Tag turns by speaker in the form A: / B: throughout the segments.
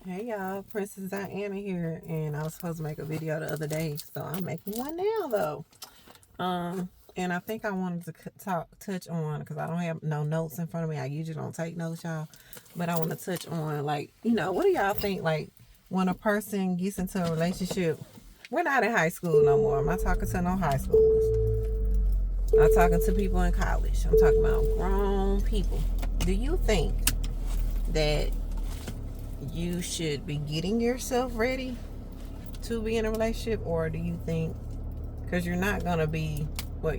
A: Hey y'all, Princess Diana here, and I was supposed to make a video the other day, so I'm making one now though. And I think I wanted to touch on, because I don't have no notes in front of me. I usually don't take notes, y'all, but I want to touch on, like, what do y'all think, like, when a person gets into a relationship? We're not in high school no more. I'm not talking to no high schoolers. I'm talking to people in college. I'm talking about grown people. Do you think that you should be getting yourself ready to be in a relationship, or do you think, because you're not going to be how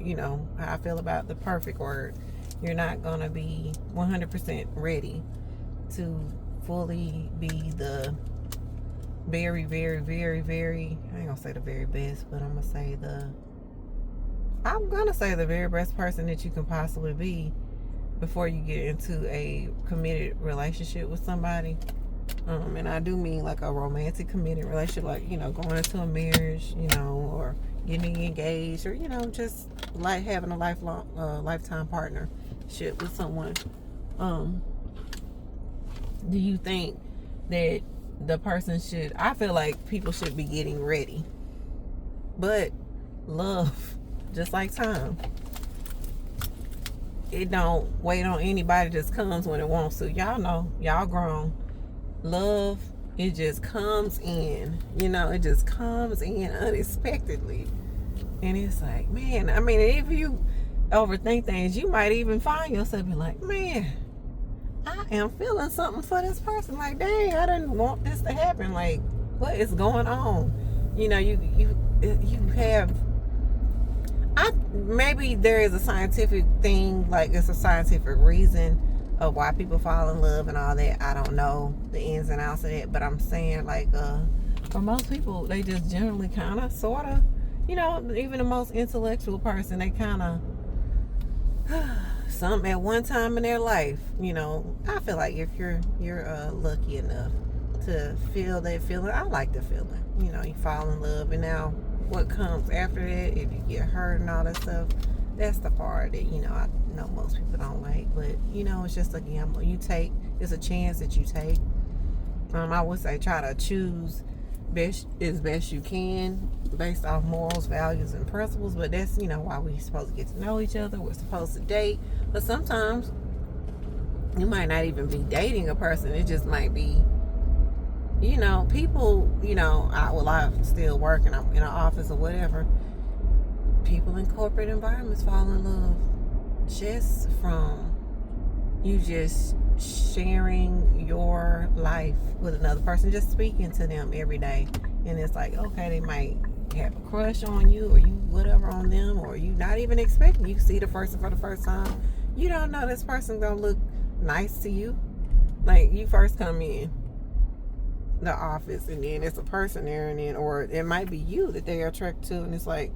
A: I feel about the perfect word, you're not going to be 100% ready to fully be the very, very, very, very, I ain't gonna say the very best, but I'm gonna say the very best person that you can possibly be before you get into a committed relationship with somebody. And I do mean like a romantic committed relationship, like, going into a marriage, or getting engaged, or, just like having a lifetime partnership with someone. Do you think that the person should, I feel like people should be getting ready, but love, just like time, it don't wait on anybody, just comes when it wants to. Y'all know, y'all grown. Love, it just comes in, it just comes in unexpectedly. And it's like, man, I mean, if you overthink things, you might even find yourself be like, man, I am feeling something for this person. Like, dang, I didn't want this to happen. Like, what is going on? You have, maybe there is a scientific thing, like it's a scientific reason of why people fall in love and all that. I don't know the ins and outs of that, but I'm saying, like, for most people, they just generally kind of, sort of, even the most intellectual person, they kind of, some at one time in their life, I feel like if you're lucky enough to feel that feeling, I like the feeling, you fall in love, and now what comes after that, if you get hurt and all that stuff, that's the part that, I know most people don't like. But, it's just a gamble you take. It's a chance that you take. I would say try to choose best you can based off morals, values, and principles. But that's, why we're supposed to get to know each other. We're supposed to date. But sometimes you might not even be dating a person. It just might be, people, I still work and I'm in an office or whatever. People in corporate environments fall in love just from you just sharing your life with another person, just speaking to them every day. And it's like, okay, they might have a crush on you, or you whatever on them, or you not even expecting. You see the person for the first time. You don't know this person gonna look nice to you. Like, you first come in the office, and then it's a person there, and then, or it might be you that they are attracted to, and it's like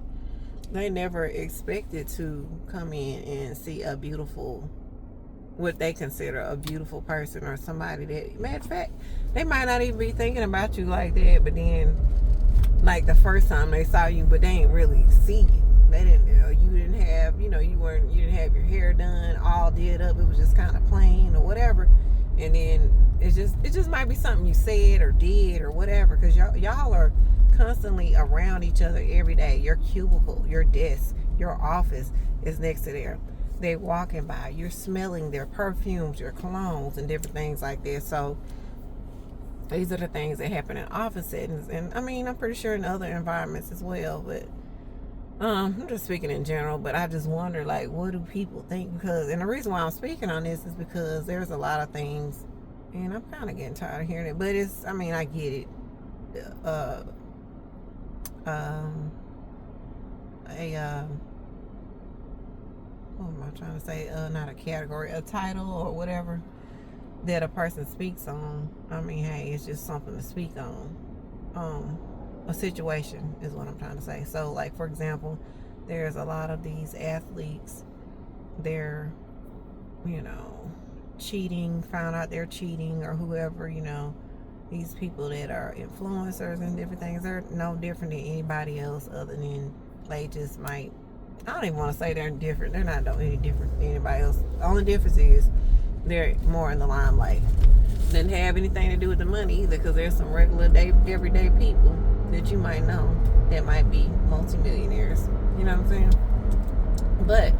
A: they never expected to come in and see a beautiful, what they consider a beautiful person, or somebody that, matter of fact, they might not even be thinking about you like that, but then, like, the first time they saw you, but they didn't really see you. They didn't, you didn't have, you didn't have your hair done, all did up. It was just kind of plain or whatever. And then it just might be something you said or did or whatever, because y'all are constantly around each other every day. Your cubicle, your desk, your office is next to there. They walking by, you're smelling their perfumes, your colognes, and different things like that. So these are the things that happen in office settings, and I mean, I'm pretty sure in other environments as well. But I'm just speaking in general. But I just wonder, like, what do people think? Because, and the reason why I'm speaking on this is because there's a lot of things, and I'm kind of getting tired of hearing it. But it's, I mean, I get it. What am I trying to say? Not a category, a title or whatever that a person speaks on. I mean, hey, it's just something to speak on. A situation is what I'm trying to say. So, like, for example, there's a lot of these athletes, they're, cheating, found out they're cheating, or whoever, these people that are influencers and different things, they're no different than anybody else, other than they just might, I don't even want to say they're different. They're not any different than anybody else. The only difference is they're more in the limelight. Didn't have anything to do with the money either, because there's some regular day, everyday people that you might know that might be multimillionaires. You know what I'm saying? But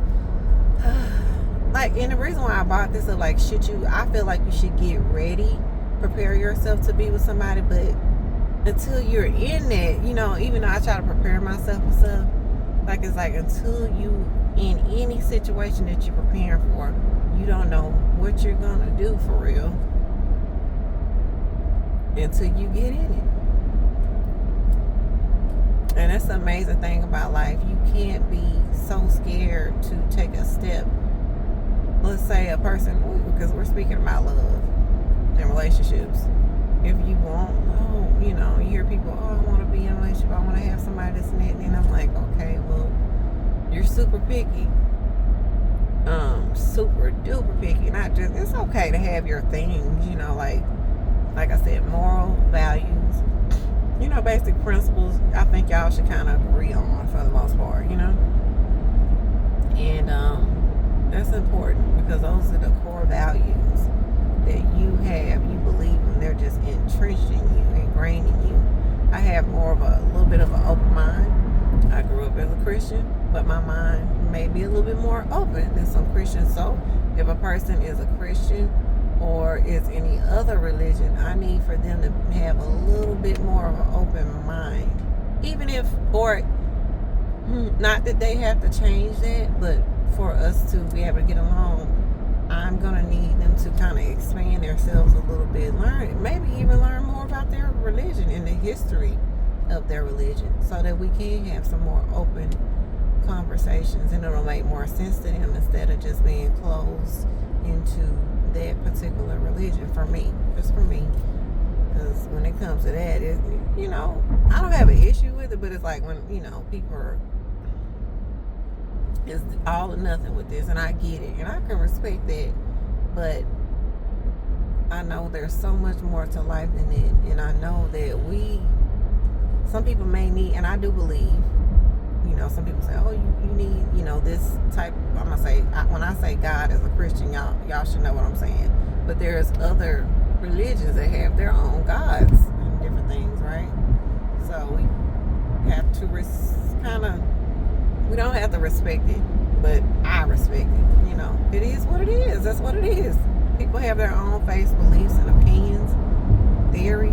A: like, and the reason why I bought this is like, I feel like you should get ready, prepare yourself to be with somebody, but until you're in that, you know, even though I try to prepare myself and stuff, like, it's like, until you in any situation that you're preparing for, you don't know what you're gonna do for real until you get in it. And that's the amazing thing about life. You can't be so scared to take a step. Let's say a person, because we're speaking about love and relationships. If you want, you know, you hear people, I want to be in a relationship, I want to have somebody this and that, and I'm like, okay, well, you're super picky. Super duper picky. Not just, it's okay to have your things, you know, like I said, moral values, you know, basic principles. I think y'all should kind of agree on for the most part, you know. And that's important, because those are the core values that you have, you believe in. They're just entrenched in you, ingrained in you. I have more of a little bit of an open mind. I grew up as a Christian, but my mind may be a little bit more open than some Christians. So if a person is a Christian or is any other religion, I need for them to have a little bit more of an open mind. Even if, or not that they have to change that, but for us to be able to get along, I'm going to need them to kind of expand themselves a little bit, maybe even learn more about their religion and the history of their religion, so that we can have some more open conversations, and it'll make more sense to them instead of just being closed into that particular religion. For me, just for me, because when it comes to that, you know, I don't have an issue with it, but it's like when, you know, people are, it's all or nothing with this, and I get it, and I can respect that, but I know there's so much more to life than it, and I know that some people may need, and I do believe, you know, some people say, oh, you need, you know, this type, I'm gonna say, when I say God as a Christian, y'all should know what I'm saying, but there's other religions that have their own gods and different things, right? So we have to we don't have to respect it, but I respect it. You know, it is what it is. That's what it is. People have their own faith, beliefs, and opinions, theories,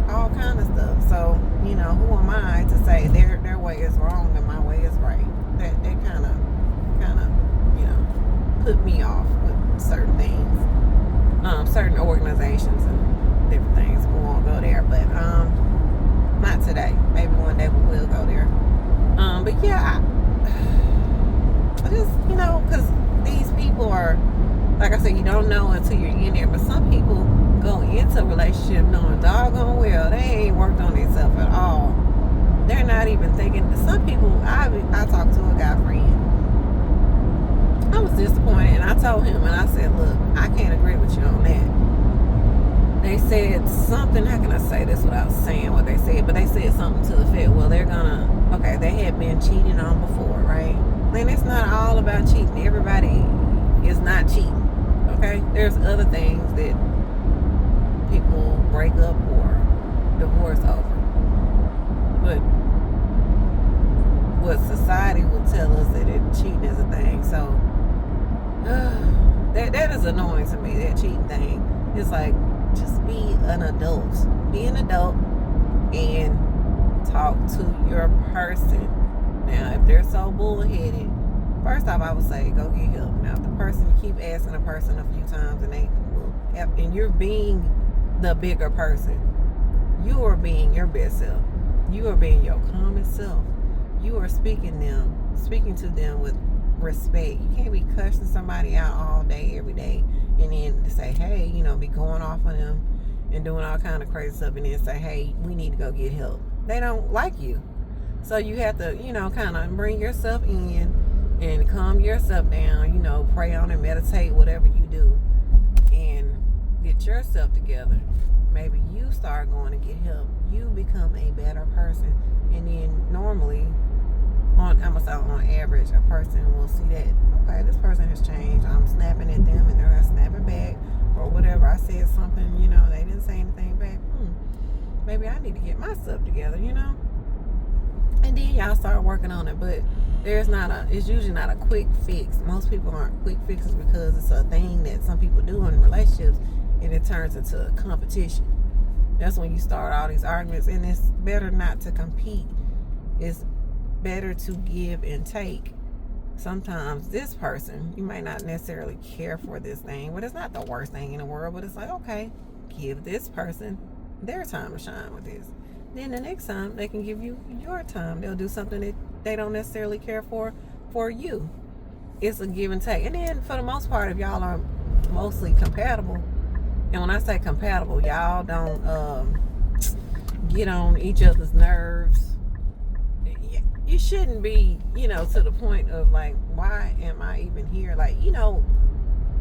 A: all kind of stuff. So, you know, who am I to say their way is wrong and my way is right? That kind of, you know, put me off with certain things, certain organizations and different things. We won't go there, but not today. Maybe one day we will go there. But yeah, I just, you know, because these people are, like I said, you don't know until you're in there. But some people go into a relationship knowing doggone well they ain't worked on themselves at all. They're not even thinking. Some people, I talked to a guy friend. I was disappointed, and I told him, and I said, look, I can't agree with you on that. They said something, how can I say this without saying what they said, but they said something to the effect, well, they had been cheated on before, right? And it's not all about cheating. Everybody is not cheating, okay? There's other things that people break up or divorce over. But what society will tell us that cheating is a thing. So that is annoying to me, that cheating thing. It's like, just be an adult. Be an adult and talk to your person. Now, if they're so bullheaded, first off, I would say go get help. Now, if the person, you keep asking a person a few times and you're being the bigger person, you are being your best self. You are being your common self. You are speaking to them with respect. You can't be cussing somebody out all day, every day, and then say, hey, you know, be going off on them and doing all kind of crazy stuff, and then say, hey, we need to go get help. They don't like you. So you have to, you know, kind of bring yourself in and calm yourself down, you know, pray on and meditate, whatever you do, and get yourself together. Maybe you start going to get help. You become a better person. And then normally, on average, a person will see that, okay, this person has changed. I'm snapping at them and they're not snapping back. or whatever. I said something, you know, they didn't say anything back. Maybe I need to get my stuff together, you know. And then y'all start working on it, but it's usually not a quick fix. Most people aren't quick fixes because it's a thing that some people do in relationships, and it turns into a competition. That's when you start all these arguments, and it's better not to compete. It's better to give and take. Sometimes this person, you might not necessarily care for this thing, but it's not the worst thing in the world, but it's like, okay, give this person their time to shine with this. Then the next time they can give you your time. They'll do something that they don't necessarily care for you. It's a give and take. And then for the most part, if y'all are mostly compatible, and when I say compatible, y'all don't get on each other's nerves. You shouldn't be, you know, to the point of like, why am I even here? Like, you know,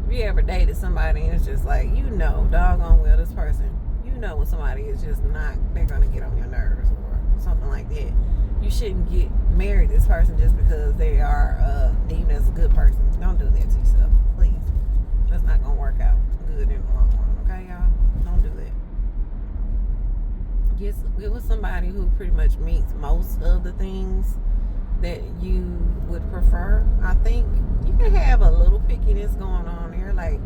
A: if you ever dated somebody and it's just like, you know, doggone well, this person, you know, when somebody is just not, they're going to get on your nerves or something like that. You shouldn't get married to this person just because they are deemed as a good person. Don't do that to yourself, please. That's not going to work out good in the long run, okay, y'all? Don't do that. Get with somebody who pretty much meets most of the things that you would prefer. I think you can have a little pickiness going on there. Like,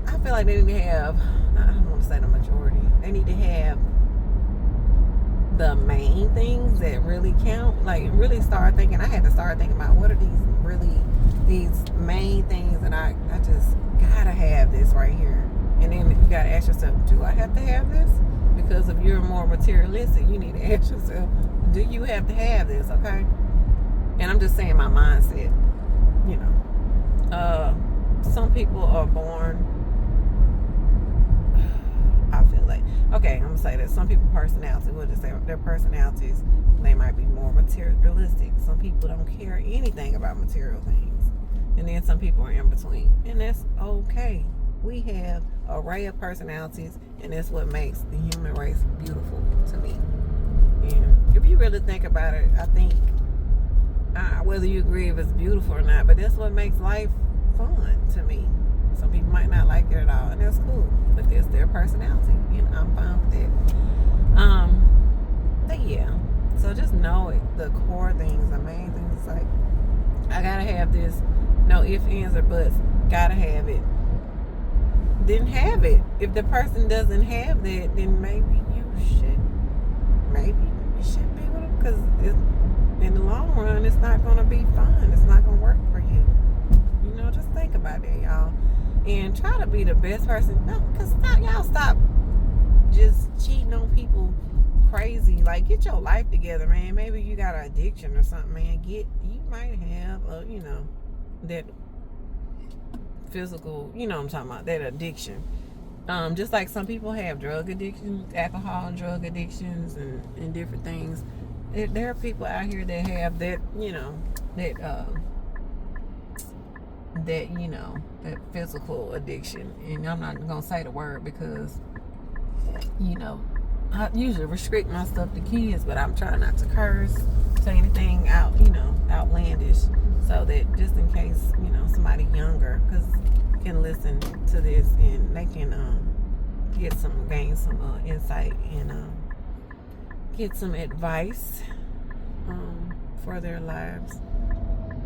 A: I feel like they need to have, I don't want to say the majority, they need to have the main things that really count. Like, really start thinking, I had to start thinking about what are these main things that I just gotta have this right here. And then you gotta ask yourself, do I have to have this? Because if you're more materialistic, you need to ask yourself, do you have to have this? Okay. And I'm just saying my mindset, you know. Some people are born, I feel like, okay, I'm gonna say that some people personality, we'll just say their personalities, they might be more materialistic. Some people don't care anything about material things. And then some people are in between. And that's okay. We have an array of personalities, and that's what makes the human race beautiful to me. And if you really think about it, I think whether you agree if it's beautiful or not, but that's what makes life fun to me. Some people might not like it at all, and that's cool, but that's their personality, and I'm fine with that. But yeah, so just know it, the core things, the main things. Like, I gotta have this, no ifs, ands, or buts, gotta have it. Then have it. If the person doesn't have that, then maybe you should be with them, because in the long run, it's not going to be fun. It's not going to work for you. You know, just think about that, y'all. And try to be the best person. No, because stop just cheating on people crazy. Like, get your life together, man. Maybe you got an addiction or something, man. You might have, you know, that physical, you know what I'm talking about, that addiction. Just like some people have drug addictions, alcohol and drug addictions, and different things. There are people out here that have that, you know, that physical addiction. And I'm not gonna say the word because, you know, I usually restrict my stuff to kids, but I'm trying not to curse, say anything outlandish, so that just in case, you know, somebody younger can listen to this and they can gain some insight and get some advice for their lives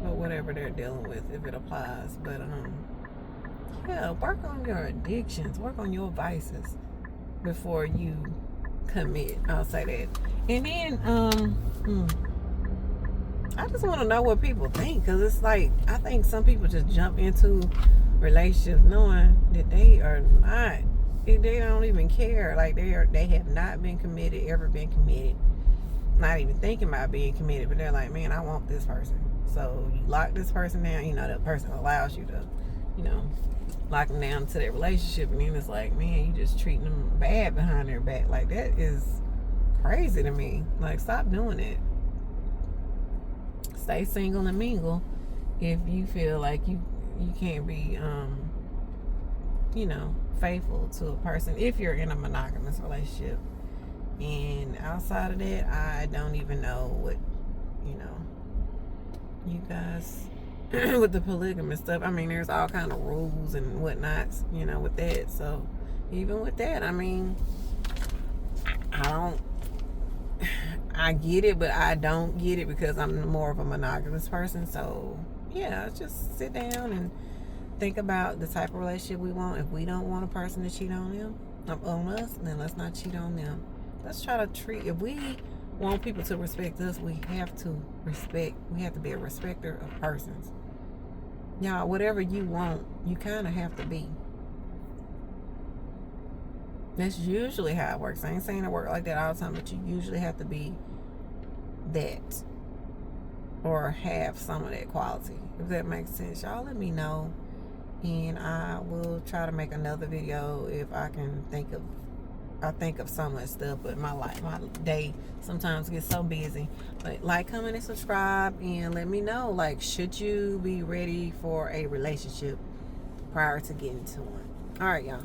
A: or whatever they're dealing with, if it applies. But yeah, work on your addictions, work on your vices before you commit. I'll say that. And then I just want to know what people think, because it's like, I think some people just jump into relationships knowing that they don't even care. Like, they have not been committed, ever been committed, not even thinking about being committed, but they're like, man, I want this person. So you lock this person down, you know, that person allows you to, you know, lock them down to that relationship, and then it's like, man, you just treating them bad behind their back. Like, that is crazy to me. Like, stop doing it. Stay single and mingle if you feel like you can't be you know, faithful to a person if you're in a monogamous relationship. And outside of that, I don't even know what, you know, you guys with the polygamous stuff. I mean, there's all kind of rules and whatnots, you know, with that. So even with that, I mean, I get it, but I don't get it because I'm more of a monogamous person. So yeah, just sit down and think about the type of relationship we want. If we don't want a person to cheat on us, then let's not cheat on them. Let's try to treat, if we want people to respect us, we have to be a respecter of persons. Y'all, whatever you want, you kind of have to be. That's usually how it works. I ain't saying it work like that all the time, but you usually have to be that or have some of that quality, if that makes sense. Y'all let me know, and I will try to make another video if I can think of some of that stuff. But my day sometimes gets so busy. But like, comment, and subscribe, and let me know, like, should you be ready for a relationship prior to getting to one? All right, y'all.